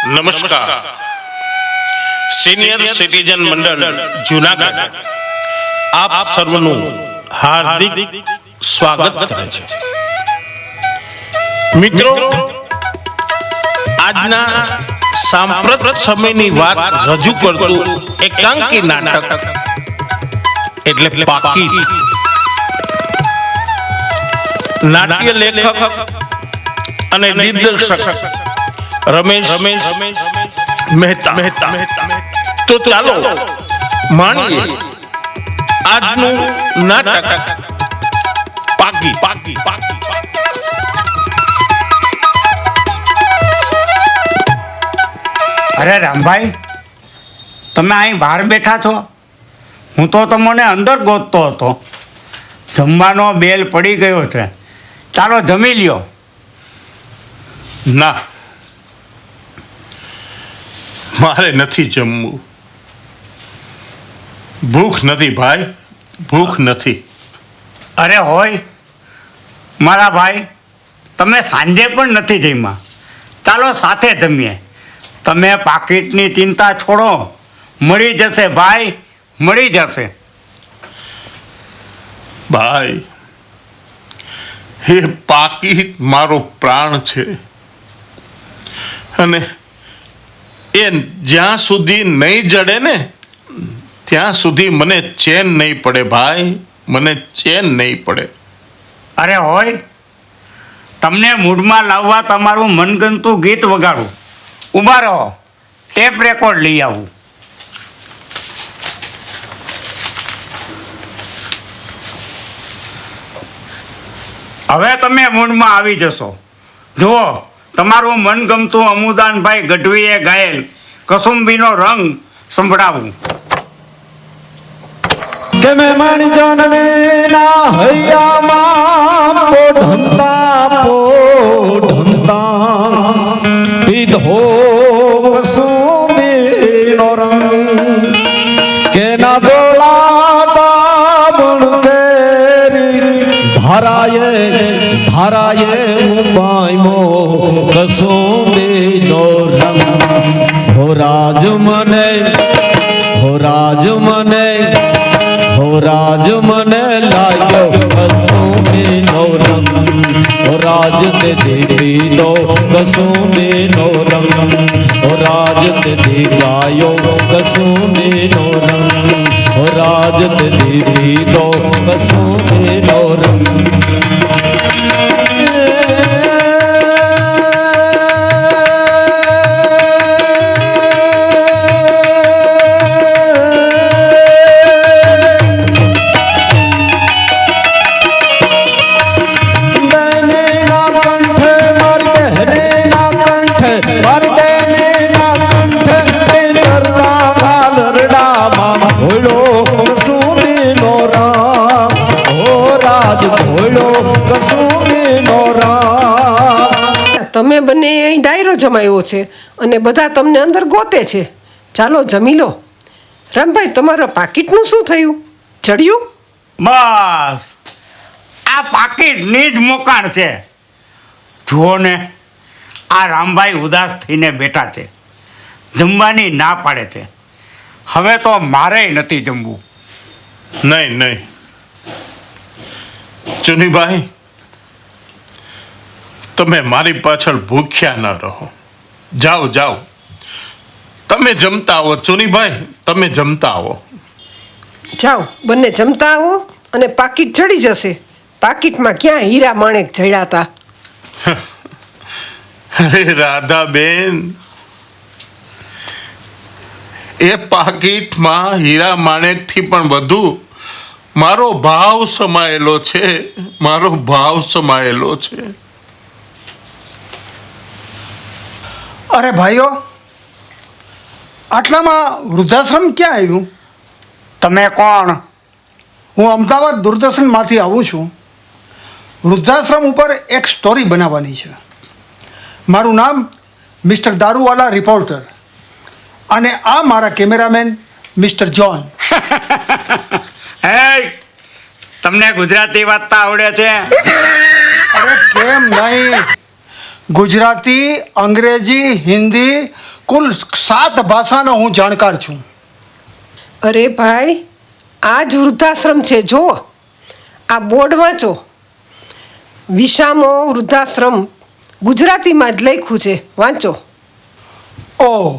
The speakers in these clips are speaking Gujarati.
નમસ્કાર. સિનિયર સિટીઝન મંડળ જૂનાગઢ આપ સર્વનું હાર્દિક સ્વાગત કરે છે. મિત્રો, આજના સાંપ્રત સમયની વાત રજૂ કરતું એકાંકી નાટક એટલે પાકીટ. નાટ્ય લેખક અને દિગ્દર્શક રમેશ મહેતા. તો ચાલો માણીએ આજનું નાટક પાકી. અરે રામભાઈ, તમે અહીં બહાર બેઠા છો? હું તો તમને અંદર ગોતતો હતો. જમવાનો બેલ પડી ગયો છે, ચાલો જમી લ્યો. ના, મારે નથી જમવું. ભૂખ નથી ભાઈ, ભૂખ નથી. અરે હોય મારા ભાઈ, તમે સાંજે પણ નથી જમ્યા. ચાલો સાથે જમીએ. તમે પાકીટની ચિંતા છોડો, મળી જશે ભાઈ, મળી જશે. ભાઈ, એ પાકીટ મારો પ્રાણ છે, અને એ જ્યાં સુધી નહીં જડે ને ત્યાં સુધી મને ચેન નહીં પડે ભાઈ, મને ચેન નહીં પડે. અરે હોય, તમને મૂડમાં લાવવા તમારું મનગમતું ગીત વગાડું. ઊભા રહો, ટેપ રેકોર્ડ લઈ આવું. હવે તમે મૂડમાં આવી જશો. જુઓ, તમારું મનગમતું અમુદાનભાઈ ગઢવીએ ગાયેલ કસુંબીનો રંગ સંભળાવું. કે મેં માણી જાનને ના હૈયામાં પોઢમતા પીધો કસુંબીનો રંગ કે ના દોલા બાબણ કેરી ધારાએ ઉપાયમો કસુંબીનો રંગ. હો રાજ મને લાગ્યો કસુંબીનો રંગ. હો રાજ તે દીધો કસુંબીનો રંગ. હો રાજ તે દીવાયો કસુંબીનો રંગ. હો રાજ તે દીધો કસુંબીનો રંગ. તમે બંને અહીં ડાયરો જમાયો છે અને બધા તમને અંદર ગોતે છે. ચાલો જમી લો. રામભાઈ, તમારા પાકીટનું શું થયું? ચડ્યું? બસ આ પાકીટની જ મોકાણ છે. જુઓ ને, આ રામભાઈ ઉદાસ થઈને બેઠા છે, જમવાની ના પાડે છે. હવે તો મારે નથી જમવું. નહીં ચુનીભાઈ, તમે મારી પાછળ ભૂખ્યા ન રહો. જાઓ, તમે જમતા આવો. ચુનીભાઈ, તમે જમતા આવો. જાઓ, બંને જમતા આવો અને પાકીટ ચડી જશે. પાકીટમાં ક્યાં હીરા માણેક જડ્યા હતા? અરે રાધાબેન, એ પાકીટમાં હીરા માણેકથી પણ વધુ મારો ભાવ સમાયેલો છે. અરે ભાઈઓ, આટલામાં વૃદ્ધાશ્રમ ક્યાં આવ્યું? તમે કોણ? હું અમદાવાદ દૂરદર્શનમાંથી આવું છું. વૃદ્ધાશ્રમ ઉપર એક સ્ટોરી બનાવવાની છે. મારું નામ મિસ્ટર દારૂવાલા રિપોર્ટર, અને આ મારા કેમેરામેન મિસ્ટર જોન. હે, તમને ગુજરાતી વાંચતા આવડે છે? અરે કેમ નહીં, ગુજરાતી, અંગ્રેજી, હિન્દી, કુલ 7 ભાષાનો હું જાણકાર છું. અરે ભાઈ, આ જ વૃદ્ધાશ્રમ છે. જો આ બોર્ડ વાંચો. વિસામો વૃદ્ધાશ્રમ ગુજરાતીમાં જ લખ્યું છે, વાંચો. ઓહ,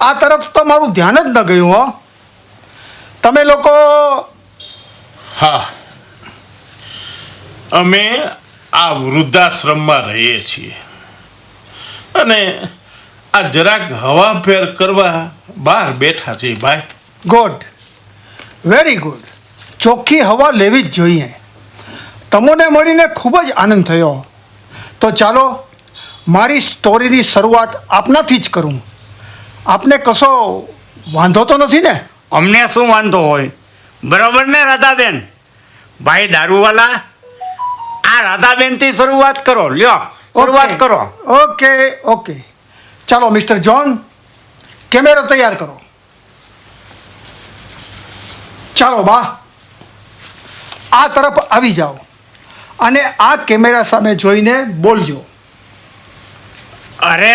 આ તરફ તો મારું ધ્યાન જ ન ગયું હો. તમે લોકો હા, અમે આ વૃદ્ધાશ્રમમાં રહીએ છીએ અને આ જરાક હવા ફેર કરવા બહાર બેઠા છીએ ભાઈ. Good, very good. ચોખ્ખી હવા લેવી જ જોઈએ. તમને મળીને ખૂબ જ આનંદ થયો. તો ચાલો મારી સ્ટોરીની શરૂઆત આપનાથી જ કરું. આપને કશો વાંધો તો નથી ને? અમને શું વાંધો હોય? બરાબર ને રાધાબેન? ભાઈ દારૂવાલા, આ રાધાબેનથી શરૂઆત કરો. લ્યો, શરૂઆત કરો. Okay okay. ચાલો મિસ્ટર જોન, કેમેરો તૈયાર કરો. ચાલો બા, આ તરફ આવી જાઓ અને આ કેમેરા સામે જોઈને બોલજો. અરે,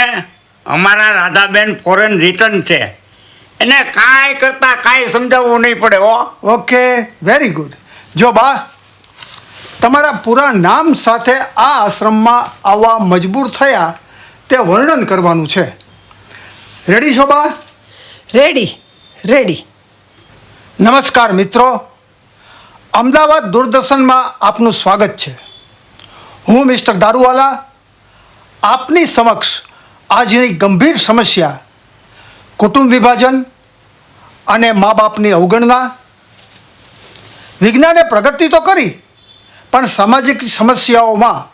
અમારા રાધાબેન ફોરેન રિટર્ન છે, એને કાંઈ કરતા કાંઈ સમજાવવું નહીં પડે હો. Okay, very good. જો બા, તમારા પૂરા નામ સાથે આ આશ્રમમાં આવવા મજબૂર થયા તે વર્ણન કરવાનું છે. રેડી છો બા? Ready ready. નમસ્કાર મિત્રો, અમદાવાદ દૂરદર્શનમાં આપનું સ્વાગત છે. હું મિસ્ટર દારૂવાલા આપની સમક્ષ આજની ગંભીર સમસ્યા, કુટુંબ વિભાજન અને મા બાપની અવગણના. વિજ્ઞાને પ્રગતિ તો કરી, પણ સામાજિક સમસ્યાઓમાં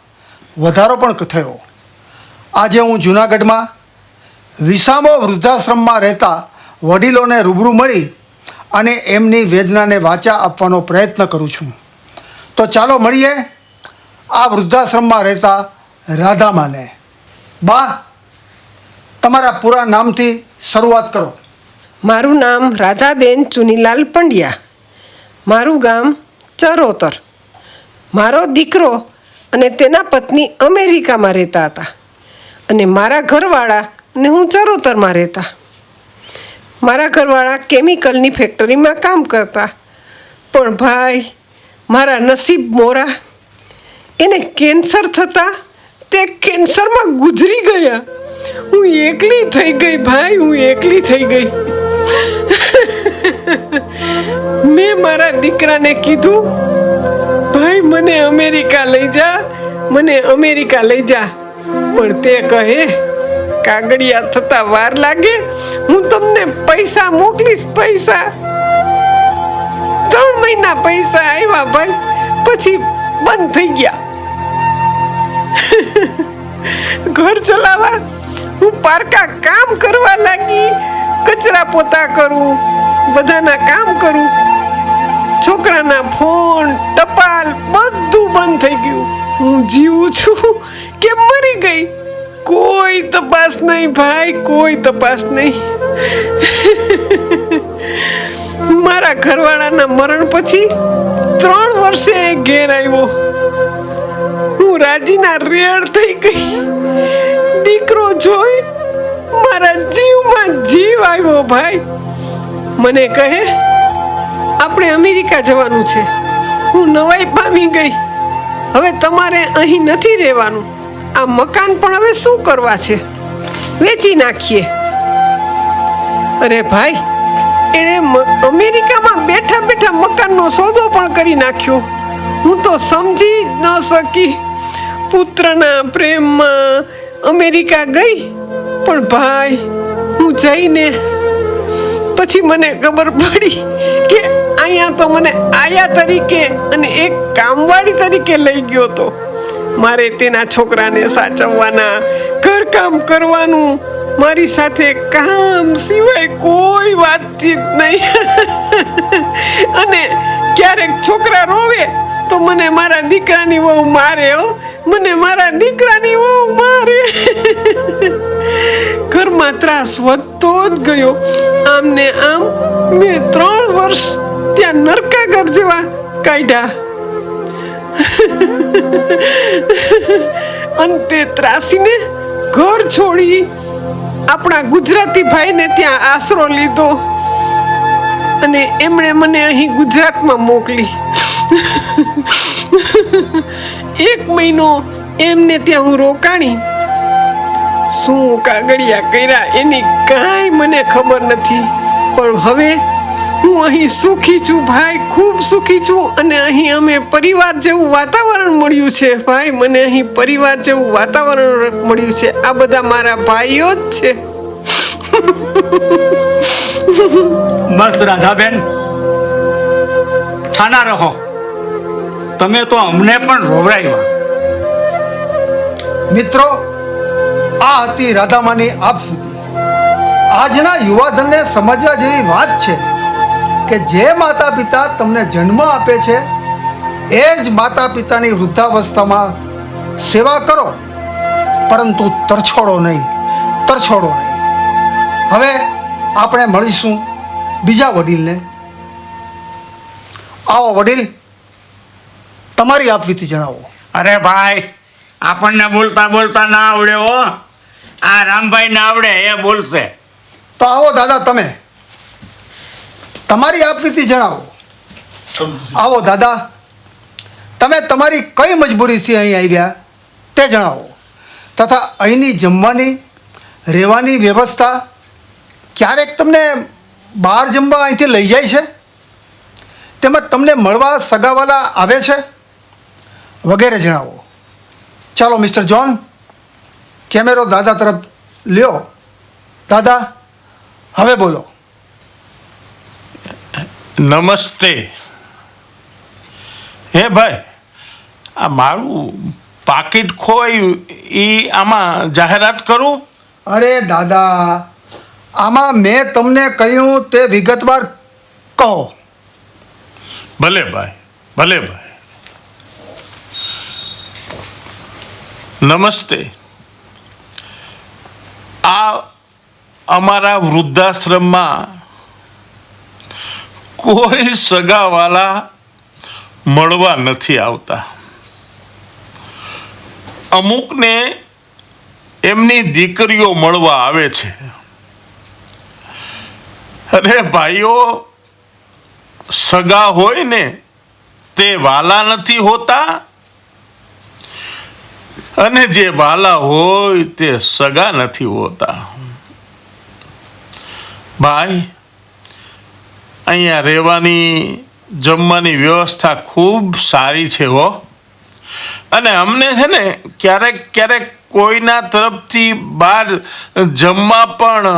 વધારો પણ થયો. આજે હું જૂનાગઢમાં વિસામો વૃદ્ધાશ્રમમાં રહેતા વડીલોને રૂબરૂ મળી અને એમની વેદનાને વાચા આપવાનો પ્રયત્ન કરું છું. તો ચાલો મળીએ આ વૃદ્ધાશ્રમમાં રહેતા રાધામાને. બા, તમારા પૂરા નામથી શરૂઆત કરો. મારું નામ રાધાબેન ચુનીલાલ પંડ્યા. મારું ગામ ચરોતર. મારો દીકરો અને તેના પત્ની અમેરિકામાં રહેતા હતા અને મારા ઘરવાળા અને હું ચરોતરમાં રહેતા. મારા ઘરવાળા કેમિકલની ફેક્ટરીમાં કામ કરતા, પણ ભાઈ મારા નસીબ મોરા. એને કેન્સર થતાં તે કેન્સરમાં ગુજરી ગયા. હું એકલી થઈ ગઈ ભાઈ, હું એકલી થઈ ગઈ. મેં મારા દીકરાને કીધું, ભાઈ મને અમેરિકા લઈ જા, મને અમેરિકા લઈ જા. પણ તે કહે, કાગળિયા થતા વાર લાગે, હું તમને પૈસા મોકલીશ, પૈસા. 3 મહિના પૈસા આવ્યા ભાઈ, પછી બંધ થઈ ગયા. ઘર ચલાવવા હું પારકા કામ કરવા લાગી. કચરા પોતા કરું, બધાના કામ કરું. છોકરાના ફોન, ટપાલ બધું બંધ થઈ ગયું. હું જીવું છું કે મરી ગઈ, કોઈ તપાસ નહીં ભાઈ, કોઈ તપાસ નહીં. મારા ઘરવાળાના મરણ પછી 3 વર્ષે એ ઘેર આવ્યો. હું રાજીના રેડ થઈ ગઈ. દીકરો જોઈ મારા જીવમાં જીવ આવ્યો ભાઈ. મને કહે, આપણે અમેરિકા જવાનું છે. હું નવાઈ પામી ગઈ. હવે તમારે અહીં નથી રહેવાનું. આ મકાન પણ હવે શું કરવા છે? વેચી નાખીએ. અરે ભાઈ, એણે અમેરિકામાં બેઠા બેઠા મકાનનો સોદો પણ કરી નાખ્યો. હું તો સમજી જ ન શકી. પુત્રના પ્રેમમાં અમેરિકા ગઈ, પણ ભાઈ હું જઈને પછી મને ખબર પડી કે અહીંયા તો મને આયા તરીકે અને એક કામવાળી તરીકે લઈ ગયો હતો. મારે તેના છોકરાને સાચવવાના, ઘરકામ કરવાનું, મારી સાથે કામ સિવાય કોઈ વાતચીત નહીં. અને ક્યારેક છોકરા રોવે તો મને મારા દીકરાની વહુ મારે હો, મને મારા દીકરાની વહુ મારે. ઘરમાં ત્રાસ વધતો જ ગયો. આમ ને આમ મેં 3 વર્ષ ત્યાં નરકાગર જેવા કાઢ્યા. અંતે ત્રાસીને ઘર છોડી આપણા ગુજરાતી ભાઈને ત્યાં આશરો લીધો અને એમણે મને અહીં ગુજરાતમાં મોકલી. 1 મહિનો એમને ત્યાં હું રોકાણી. શું કાગળિયા કર્યા એની કાંઈ મને ખબર નથી, પણ હવે હું અહીં સુખી છું ભાઈ, ખૂબ સુખી છું. અને અહીં અમે પરિવાર જેવું વાતાવરણ મળ્યું છે ભાઈ, મને અહીં પરિવાર જેવું વાતાવરણ મળ્યું છે. આ બધા મારા ભાઈઓ જ છે. બસ રાધાબેન, છાના રહો. તમે તો અમને પણ રોવરાવ્યા. મિત્રો, આ હતી રાધામાની આપવીતી. આજના યુવાધનને સમજવા જેવી વાત છે કે જે માતા પિતા તમને જન્મ આપે છે એ જ માતા પિતાની વૃદ્ધાવસ્થામાં સેવા કરો, પરંતુ તરછોડો નહીં. હવે આપણે મળીશું બીજા વડીલને. આવો વડીલ, તમારી આપવીતી જણાવો. અરે ભાઈ, આપણને બોલતા બોલતા ના આવડે હો. આ રામભાઈ ના આવડે, એ બોલશે. તો આવો દાદા, તમે તમારી આપવીતી જણાવો. આવો દાદા, તમે તમારી કઈ મજબૂરીથી અહીં આવ્યા તે જણાવો, તથા અહીંની જમવાની રહેવાની વ્યવસ્થા, ક્યારેક તમને બહાર જમવા અહીંથી લઈ જાય છે, તેમજ તમને મળવા સગાવાલા આવે છે વગેરે જણાવો. ચાલો મિસ્ટર જોન, કેમેરો દાદા તરફ લ્યો. દાદા, હવે બોલો. નમસ્તે. હે ભાઈ, આ મારું પાકીટ ખોવાયું એ આમાં જાહેરાત કરું? અરે દાદા, આમાં મેં તમને કહ્યું તે વિગતવાર કહો. ભલે ભાઈ, ભલે ભાઈ. નમસ્તે. આ અમારા વૃદ્ધાશ્રમમાં કોઈ સગાવાલા મળવા નથી આવતા. અમુકને એમની દીકરીઓ મળવા આવે છે. અરે ભાઈઓ, સગા હોય ને તે વાલા નથી હોતા, અને જે વાલા હોય તે સગા નથી હોતા. ભાઈ, અહીંયા રહેવાની જમવાની વ્યવસ્થા ખૂબ સારી છે હો. અને અમને છે ને ક્યારેક ક્યારેક કોઈના તરફથી બહાર જમવા પણ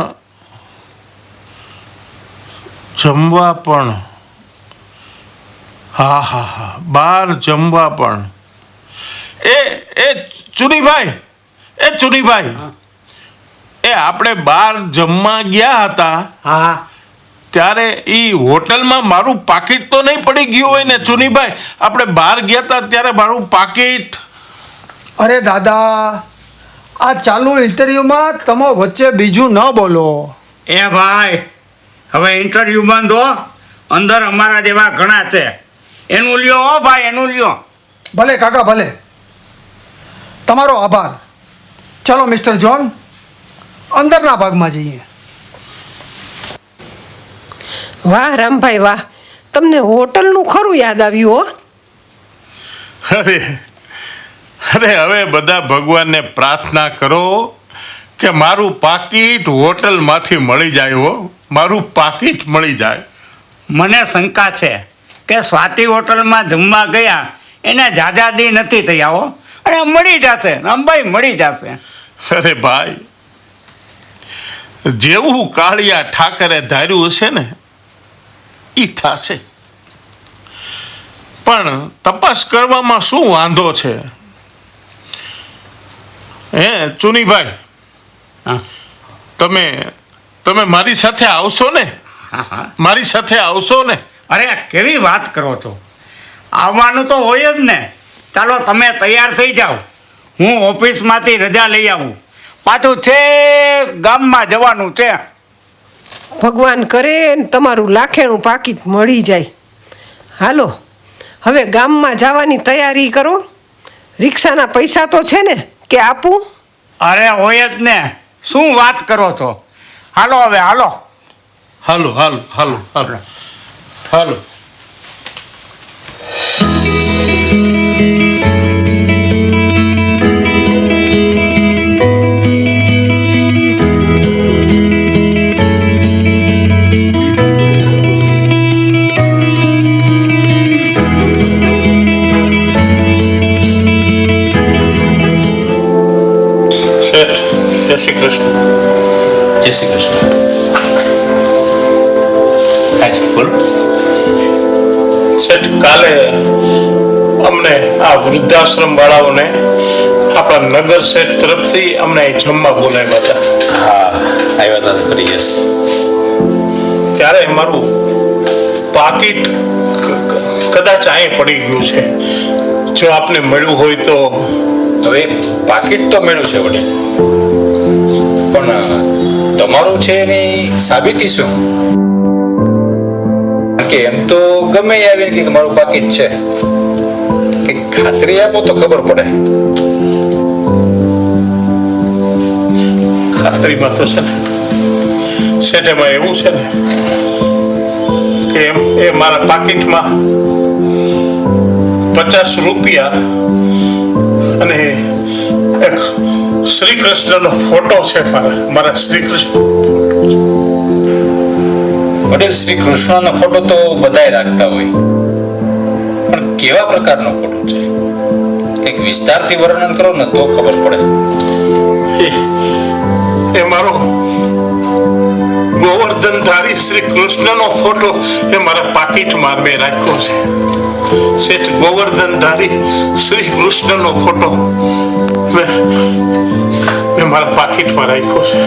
હા બહાર જમવા પણ એ ચુનીભાઈ, એ આપણે બહાર જમવા ગયા હતા, હા, ત્યારે એ હોટલમાં મારું પાકીટ તો નહીં પડી ગયું હોય ને ચુનીભાઈ? આપણે બહાર ગયા હતા ત્યારે મારું પાકીટ. અરે દાદા, આ ચાલુ ઇન્ટરવ્યુમાં તમે વચ્ચે બીજું ન બોલો. એ ભાઈ, હવે ઇન્ટરવ્યુ બંધ હો. અંદર અમારા જેવા ઘણા છે. એનું લ્યો હો ભાઈ, એનું લ્યો. ભલે કાકા, ભલે. તમારો આભાર. ચલો મિસ્ટર જોન, અંદરના ભાગમાં જઈએ. વાહ રામભાઈ વાહ, તમને હોટલનું ખરું યાદ આવ્યું હો. અરે હવે બધા ભગવાનને પ્રાર્થના કરો કે મારું પાકીટ હોટલમાંથી મળી જાય હો, મારું પાકીટ મળી જાય. મને શંકા છે કે સ્વાતિ હોટલમાં જમવા ગયા એને જાજાદી નથી થયા હો. અને મળી જશે રામભાઈ, મળી જશે. અરે ભાઈ, જેવું કાળિયા ઠાકરે ધાર્યું હશે ને એ થશે. પણ તપાસ કરવામાં શું વાંધો છે? હે ચુનીભાઈ, હા, તમે મારી સાથે આવશો ને? હા. મારી સાથે આવશો ને? અરે કેવી વાત કરો છો, આવવાનું તો હોય જ ને. ચાલો તમે તૈયાર થઈ જાઓ, હું ઓફિસમાંથી રજા લઈ આવું. પાછું છે ગામમાં જવાનું છે. ભગવાન કરે ને તમારું લાખેણું પાકીટ મળી જાય. હાલો, હવે ગામમાં જવાની તૈયારી કરો. રિક્ષાના પૈસા તો છે ને કે આપું? અરે હોય જ ને, શું વાત કરો છો? હાલો હવે હાલો. હાલો હાલો હાલો હાલો હાલો. શેઠ, જય શ્રી કૃષ્ણ. જય શ્રી કૃષ્ણ. હાજી બોલો. શેઠ, કાલે અમને આ વૃદ્ધાશ્રમ વાળાઓને આપણા નગર શેઠ તરફથી અમને અહીં જમવા બોલાવ્યા હતા. હા આવ્યા હતા ખરી. યસ. ત્યારે મારું પાકીટ કદાચ અહીં પડી ગયું છે. જો આપને મળ્યું હોય તો. હવે પાકીટ તો મેળવ્યું છે વડે, પણ તમારું છે એની સાબિતી શું? કારણ કે એમ તો ગમે એ આવીને કે મારું પાકીટ છે, કે ખાતરી આપો તો ખબર પડે. ખાતરીમાં તો છે ને શેઠ, એમાં એવું છે ને કે એ મારા પાકીટમાં 50 રૂપિયા અને એક શ્રી કૃષ્ણનો ફોટો છે. મારા શ્રી કૃષ્ણ વડીલ, શ્રી કૃષ્ણનો ફોટો તો બધાય રાખતા હોય, પણ કેવા પ્રકારનો ફોટો છે એક વિસ્તારથી વર્ણન કરો ને તો ખબર પડે. એ મારો ગોવર્ધનધારી શ્રી કૃષ્ણનો ફોટો એ મારા પાકીટમાં મેં રાખ્યો છે. શેઠ, ગોવર્ધનધારી શ્રી કૃષ્ણનો ફોટો મેં મારા પાકીટમાં રાખ્યો છે.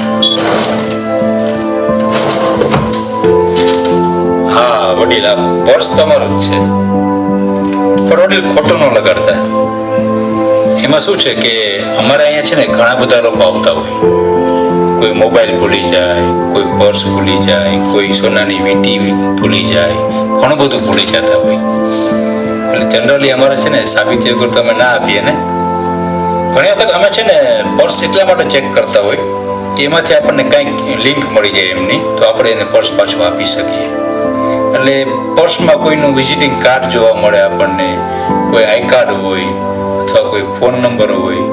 હા વડીલ, આ પર્સ તમારું જ છે, પણ વડીલ ખોટું ન લગાડતા. એમાં શું છે કે અમારે અહીંયા છે ને ઘણા બધા લોકો આવતા હોય. કોઈ મોબાઈલ ભૂલી જાય, કોઈ પર્સ ભૂલી જાય, કોઈ સોનાની વીંટી ભૂલી જાય, ઘણું બધું ભૂલી જતા હોય. એટલે જનરલી અમારે છે ને સાબિતી વગર તો અમે ના આપીએ ને. ઘણી વખત અમે છે ને પર્સ એટલા માટે ચેક કરતા હોય કે એમાંથી આપણને કંઈક લિંક મળી જાય એમની, તો આપણે એને પર્સ પાછું આપી શકીએ. એટલે પર્સમાં કોઈનું વિઝિટિંગ કાર્ડ જોવા મળે આપણને, કોઈ આઈ કાર્ડ હોય, અથવા કોઈ ફોન નંબર હોય,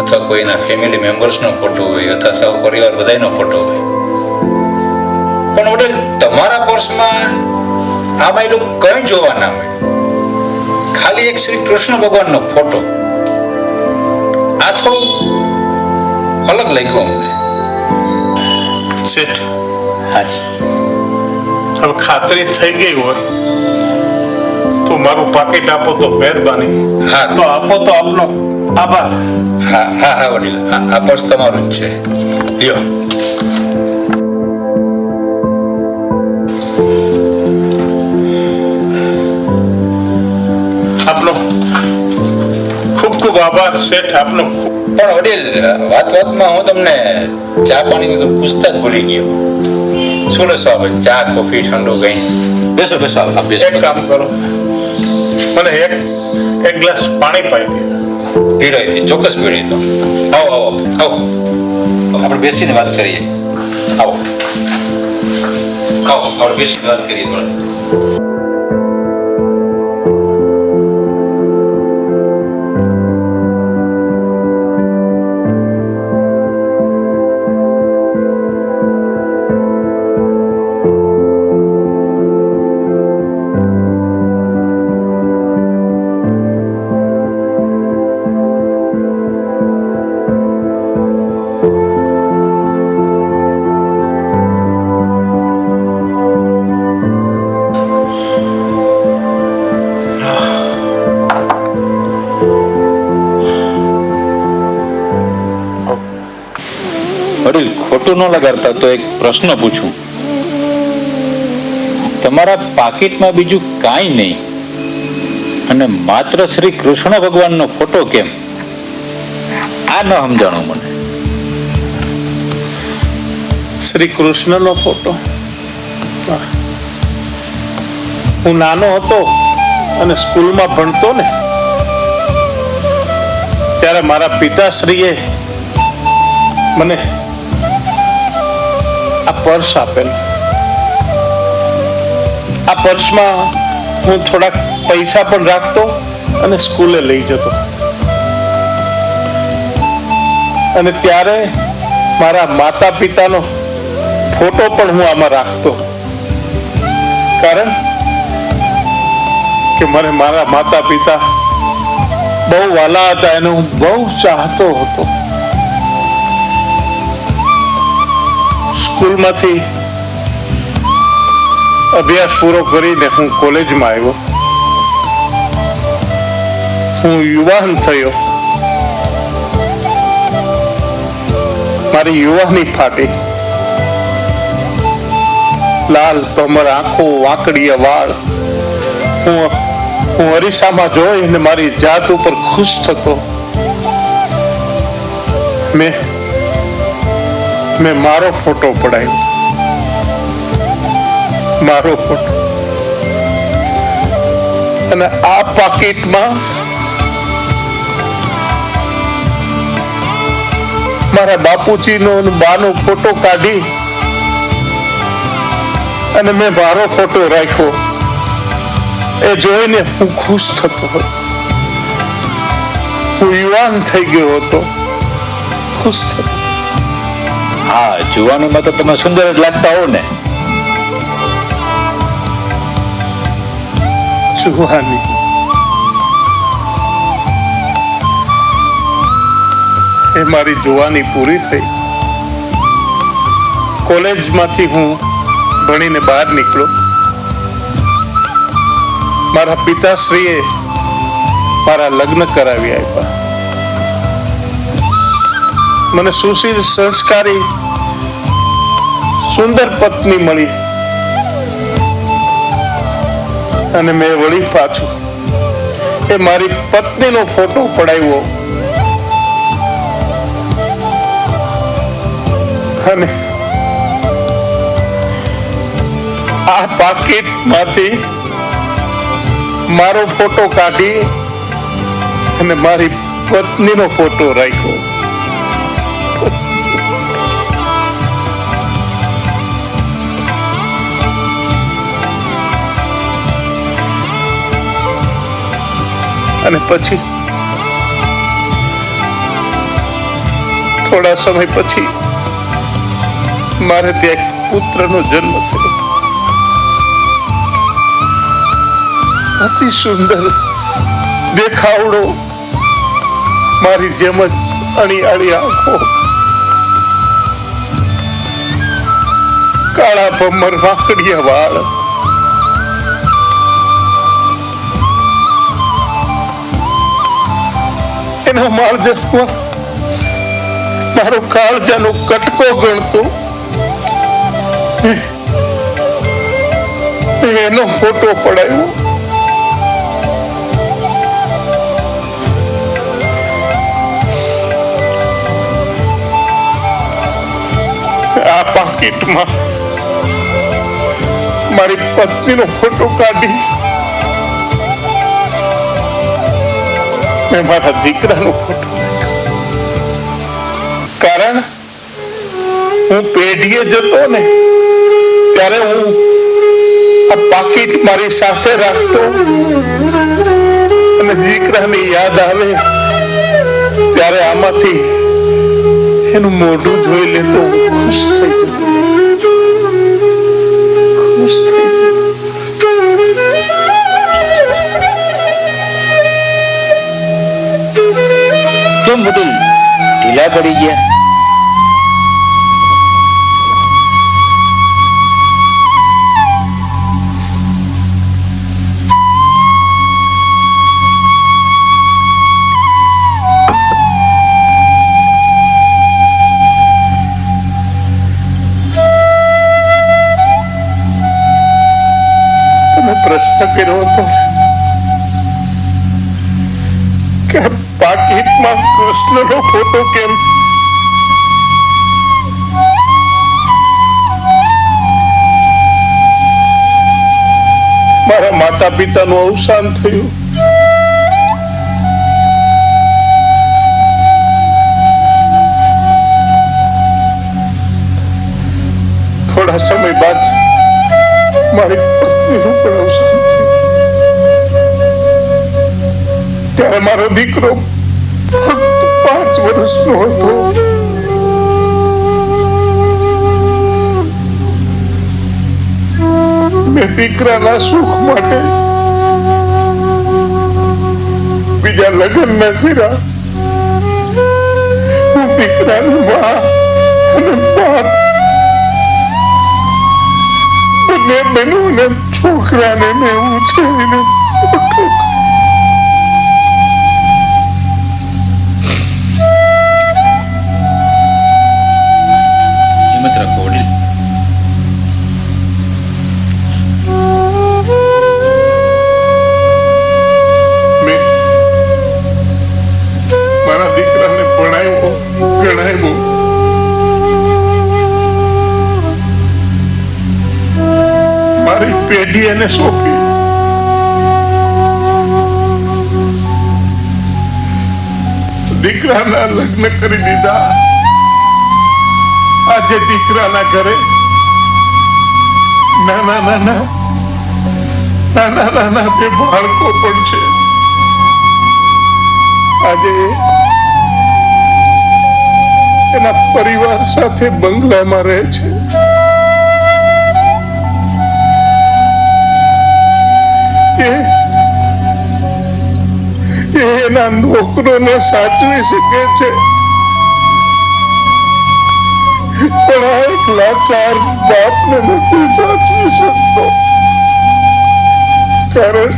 અથવા કોઈ એના ફેમિલી મેમ્બર્સનો ફોટો હોય, અથવા સૌ પરિવાર બધાનો ફોટો હોય. પણ વડીલ, તમારા પર્સમાં આમાં એટલું કંઈ જોવા ના મળ્યું, ખાલી એક શ્રી કૃષ્ણ ભગવાનનો ફોટો. આ થોડું અલગ લાગ્યું અમને. શેઠ, હાજી. હવે ખાતરી થઈ ગઈ હોય તો મારું પાકીટ આપો તો મહેરબાની. હા. તો આપો તો આપનો આભાર. હા હા હા વડીલ, આ પર્સ તમારું જ છે, લ્યો. આપનો ખૂબ ખૂબ આભાર શેઠ, આપનો પણ વડીલ, વાતમાં હું તમને ચા પાણીનું તો પૂછતા જ ભૂલી ગયો. શું લેશો આપણે? ચા, કોફી, ઠંડુ કઈ? બેસો બેસો, આપ બેસો. એક કામ કરો, મને એક ગ્લાસ પાણી પાઈ દે. પીરાઈ દે, ચોક્કસ પીરાઈ દો. આવો આવો આવો, આપણે બેસીને વાત કરીએ. આવો આવો, આપણે બેસીને વાત કરીએ થોડા. વડીલ, ખોટું ન લગાડતા તો એક પ્રશ્ન પૂછું. તમારા પાકીટમાં બીજું કાંઈ નહીં અને માત્ર શ્રી કૃષ્ણ ભગવાનનો ફોટો કેમ? આ ન સમજાણું મને. શ્રી કૃષ્ણનો ફોટો. હું નાનો હતો અને સ્કૂલમાં ભણતો ને ત્યારે મારા પિતાશ્રીએ મને આ પર્સ આપેલું. આ પર્સમાં હું થોડાક પૈસા પણ રાખતો અને સ્કૂલે લઈ જતો. અને ત્યારે મારા માતા પિતાનો ફોટો પણ હું આમાં રાખતો, કારણ કે મને મારા માતા પિતા બહુ વાલા હતા, એને હું બહુ ચાહતો હતો. સ્કૂલમાંથી અભ્યાસ પૂરો કરીને હું કોલેજમાં આવ્યો. હું યુવાન થયો. મારી યુવાની ફાટી. લાલ ભમર આંખો, વાંકડીયા વાળ. હું અરીસામાં જોઈને મારી જાત ઉપર ખુશ થતો. મેં મારો ફોટો પડાવ્યો. મારો ફોટો. અને આ પાકીટમાં મારા બાપુજીનો અને બાનો ફોટો કાઢી અને મેં મારો ફોટો રાખ્યો. એ જોઈને હું ખુશ થતો હતો. હું યુવાન થઈ ગયો હતો, ખુશ થતો. હા, જુવાનીમાં તો તમે સુંદર જ લાગતા હો ને. જુવાની એ મારી જુવાની પૂરી થઈ. કોલેજમાંથી હું ભણીને બહાર નીકળ્યો. મારા પિતાશ્રીએ મારા લગ્ન કરાવી આપ્યા. મને સુશીલ, સંસ્કારી, સુંદર પત્ની મળી. અને મેં વળી પાછું એ મારી પત્નીનો ફોટો પડાવ્યો અને આ પાકીટમાંથી મારો ફોટો કાઢી અને મારી પત્નીનો ફોટો રાખ્યો. અને પછી થોડા સમય પછી મારે ત્યાં એક પુત્રનો જન્મ થયો. અતિ સુંદર દેખાવડો, મારી જેમ જ અણીયાળી આંખો, કાળા ભમર વાંકડિયા વાળ. એના માળજામાં મારો કાળજાનો કટકો ગણતો એનો ફોટો પડાવ્યો. આ પાકીટમાં મારી પત્નીનો ફોટો કાઢી મેં મારા દીકરાનો ફોટો રાખ્યો. કારણ હું પેઢીએ જતો ને ત્યારે હું આ પાકીટ મારી સાથે રાખતો અને દીકરાની યાદ આવે ત્યારે આમાંથી એનું મોઢું જોઈ લેતો, ખુશ થઈ જતો. ખુશ થઈ જતો. કેમ વડીલ ઢીલા પડી ગયા? પ્રશ્ન કર્યો હતો કે પાકીટમાં કૃષ્ણનો ફોટો કેમ? મારા માતા પિતાનું અવસાન થયું. થોડા સમય બાદ મારી પત્નીનું પણ અવસાન થયું. ત્યારે મારો દીકરો ફક્ત 5 વર્ષનો હતો. મેં દીકરાના સુખ માટે બીજા લગ્ન ન કર્યા. હું દીકરાની મા અને બાપ બંને બહેનોને છોકરાને મેં ઉછેરીને મોટો કર્યો. હિંમત રાખો વડીલ. મેં મારા દીકરાને ભણાવ્યો, ગણાવ્યો. મારી પેઢી એને સોંપી. દીકરાના લગ્ન કરી દીધા. આજે દીકરાના ઘરે નાના બે બાળકો પણ છે. આજે એના પરિવાર સાથે બંગલામાં રહે છે. એ એના નોકરોને સાચવી શકે છે, પણ આ એક લાચાર બાપને નથી સાચવી શકતો. કારણ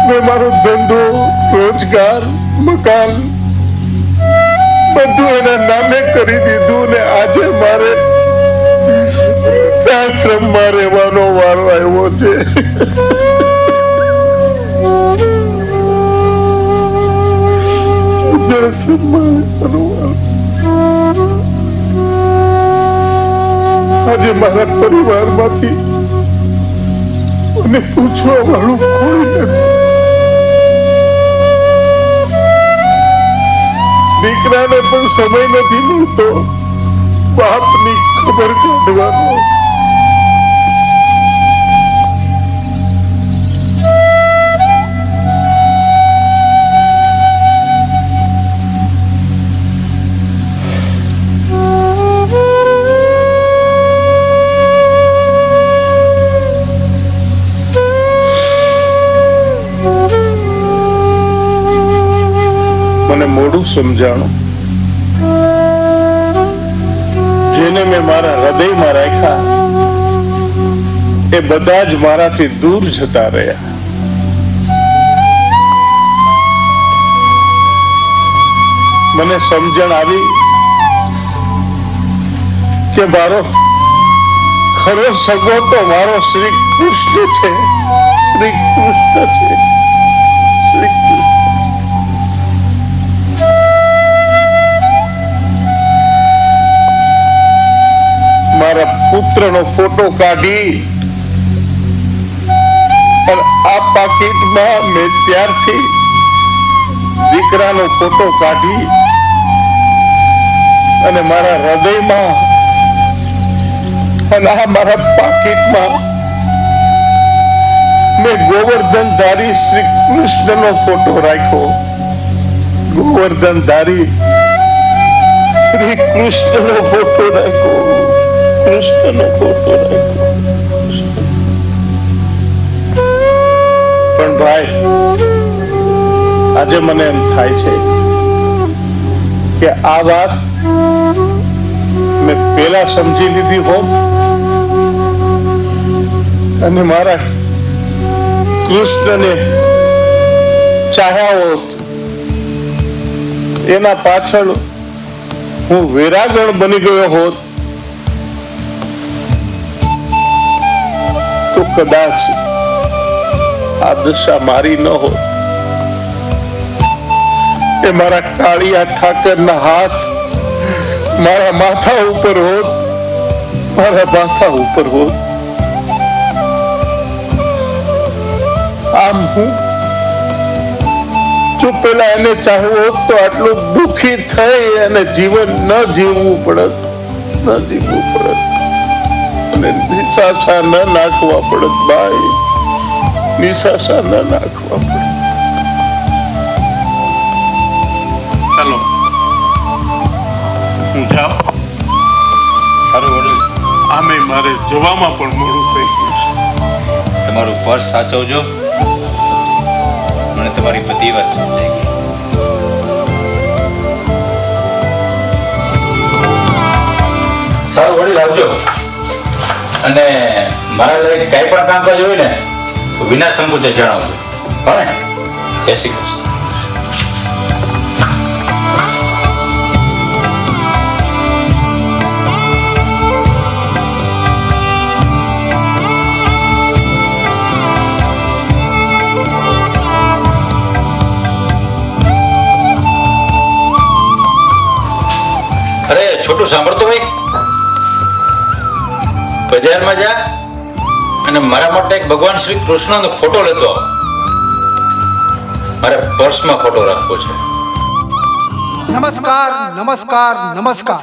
મેં મારો ધંધો, રોજગાર, મકાન બધું એના નામે કરી દીધું ને આજે મારે આશ્રમમાં રહેવાનો વારો આવ્યો છે. આજે મારા પરિવારમાંથી મને પૂછવા વાળું કોઈ નથી. દીકરાને પણ સમય નથી મળતો બાપની ખબર કાઢવાનો. મને મોડું સમજાણું. જેને મેં મારા હૃદયમાં રાખ્યા એ બધા જ મારાથી દૂર જતા રહ્યા. મને સમજણ આવી કે મારો ખરો સગો તો મારો શ્રી કૃષ્ણ છે. શ્રી કૃષ્ણ છે. શ્રી કૃષ્ણ. મારા પુત્રનો ફોટો કાઢી અને આ પાકીટમાં મેં ત્યારથી દીકરાનો ફોટો કાઢી અને મારા હૃદયમાં અને આ મારા પાકીટમાં મેં ગોવર્ધનધારી શ્રી કૃષ્ણનો ફોટો રાખ્યો. ગોવર્ધનધારી શ્રી કૃષ્ણનો ફોટો રાખ્યો. કૃષ્ણનો ફોટો રાખ્યો. પણ ભાઈ આજે મને એમ થાય છે કે આ વાત મેં પેલા સમજી લીધી હોત અને મારા કૃષ્ણને ચાહ્યા હોત, એના પાછળ હું વેરાગણ બની ગયો હોત તો કદાચ આ દશા મારી ન હોત. એ મારા કાળિયા ઠાકરના હાથ મારા માથા ઉપર હોત, મારા માથા ઉપર હોત. આમ હું જો પેલા એને ચાહ્યો હોત તો આટલું દુઃખી થઈ અને જીવન ન જીવવું પડત, અને નિશાસા ન નાખવા પડત ભાઈ, નિશાસા ન નાખવા પડત. ચાલો હું જાઉં. સારું વડીલ, આમે મારે જવામાં પણ મોડું થઈ ગયું છે. તમારું પર્સ સાચવજો. મને તમારી બધી વાત સમજાઈ ગઈ. સારું વડીલ, આવજો. અને મારા લઈને કઈ પણ કામકાજ હોય ને તો વિના સંકોચે જણાવજો. હો ને? જય શ્રી કૃષ્ણ. અરે છોટું, સાંભળતો ભાઈ, બજારમાં જા અને મારા માટે એક ભગવાન શ્રી કૃષ્ણનો ફોટો લેતો આવ. મારે પર્સમાં ફોટો રાખવો છે. નમસ્કાર નમસ્કાર નમસ્કાર.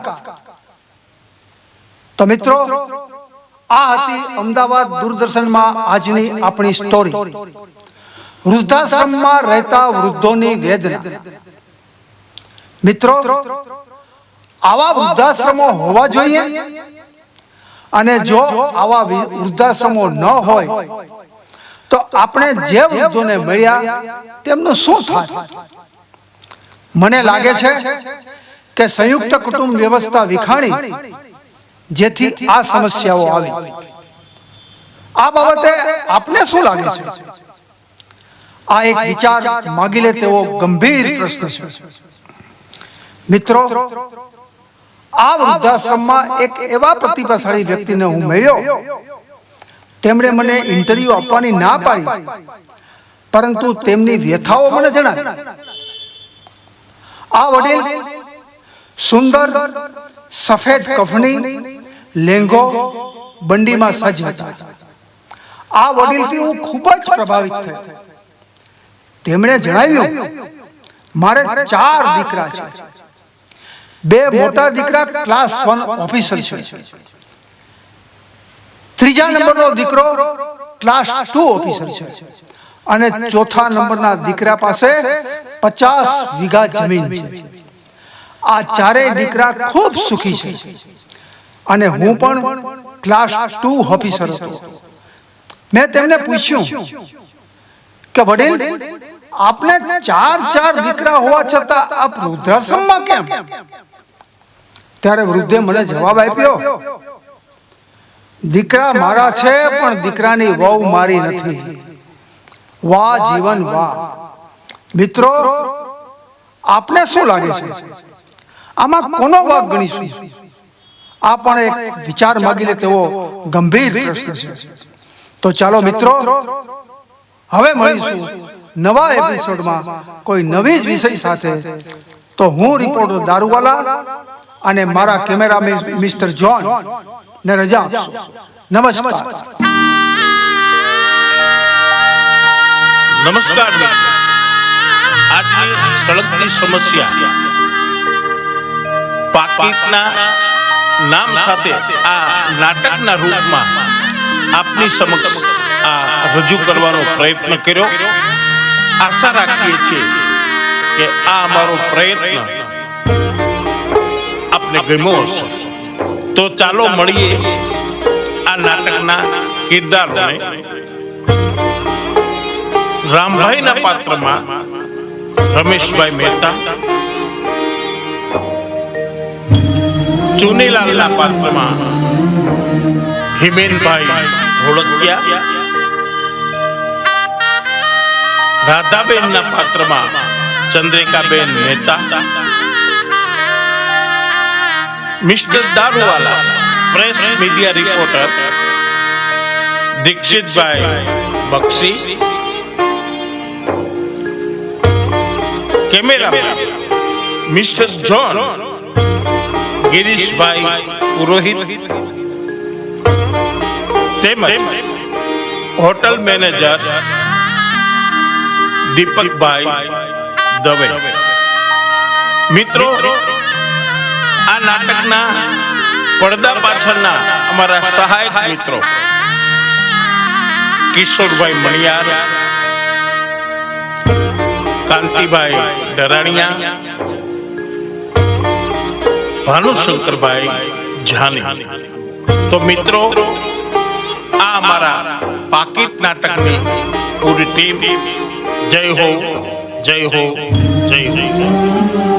તો મિત્રો, આ હતી અમદાવાદ દૂરદર્શનમાં આજની આપણી સ્ટોરી, વૃદ્ધાશ્રમમાં રહેતા વૃદ્ધોની વેદના. મિત્રો, આવા વૃદ્ધાશ્રમો હોવા જોઈએ, અને જો આવા વૃદ્ધાશ્રમો ન હોય તો આપણે જે વૃદ્ધોને મળ્યા તેમનું શું થાય? મને લાગે છે કે સંયુક્ત કુટુંબ વ્યવસ્થા વિખાણી જેથી આ સમસ્યાઓ આવી. આ બાબતે આપને શું લાગે છે? આ એક વિચાર માગી લે તેવો ગંભીર પ્રશ્ન છે. મિત્રો, આ વૃદ્ધાશ્રમમાં એક એવા પ્રતિભાશાળી વ્યક્તિને હું મળ્યો. તેમણે મને ઇન્ટરવ્યુ આપવાની ના પાડી, પરંતુ તેમની વ્યથાઓ મને જણાવી. આ વડીલ સુંદર સફેદ કફની, લેંગો, બંડીમાં સજ્જ હતા. આ વડીલથી હું ખૂબ જ પ્રભાવિત થયો. તેમણે જણાવ્યું, મારે 4 દીકરા છે. 2 મોટા દીકરા ક્લાસ 1 ઓફિસર છે. ત્રીજા નંબરનો દીકરો ક્લાસ 2 ઓફિસર છે, અને ચોથા નંબરના દીકરા પાસે 50 વીઘા જમીન છે. આ ચારેય દીકરા ખૂબ સુખી છે, અને હું પણ ક્લાસ 2 ઓફિસર હતો. મેં તેમને પૂછ્યું કે વડીલ, આપને 4 દીકરા હોવા છતાં આપ વૃદ્ધાશ્રમમાં કેમ? ત્યારે વૃદ્ધે મને જવાબ આપ્યો, દીકરા મારા છે પણ દીકરાની વહુ મારી નથી. વાહ જીવન વાહ. મિત્રો, આપને શું લાગે છે? આમાં કોનો વાંક ગણીશું? આ પણ એક વિચાર માગી લે તેવો ગંભીર પ્રશ્ન છે. તો ચાલો મિત્રો, હવે મળીશું નવા એપિસોડમાં કોઈ નવી જ વિષય સાથે. તો હું રિપોર્ટર દારૂવાલા અને મારા કેમેરામેન મિસ્ટર જોન ને રજા આપશો. નમસ્કાર. નમસ્કાર મિત્રો. આજની સળગતી સમસ્યા પાકીટના નામ સાથે આ નાટકના રૂપમાં આપની સમક્ષ આ રજૂ કરવાનો પ્રયત્ન કર્યો. આશા રાખીએ છીએ કે આ અમારો પ્રયત્ન આપને ગમ્યો હશે. તો ચાલો મળીએ આ નાટકના કિરદારોને. રામભાઈના પાત્રમાં રમેશભાઈ મહેતા, ચુનીલાલના પાત્રમાં હિમેનભાઈ ધોળકિયા, રાધાબેનના પાત્રમાં Chandrikaben Mehta, mister Daruwala press media reporter Dikshitbhai Bakshi, cameraman mister John Girishbhai Purohit, તેમજ હોટલ મેનેજર દીપકભાઈ દવે. મિત્રો, આ નાટકના પડદા પાછળના અમારા સહાયક મિત્રો કિશોરભાઈ મણિયાર, કાંતિભાઈ ડરાણિયા, ભાનુશંકરભાઈ જાની. તો મિત્રો, આ અમારા પાકીટ નાટકની પૂરી ટીમ જય હો, જય હો, જય હો.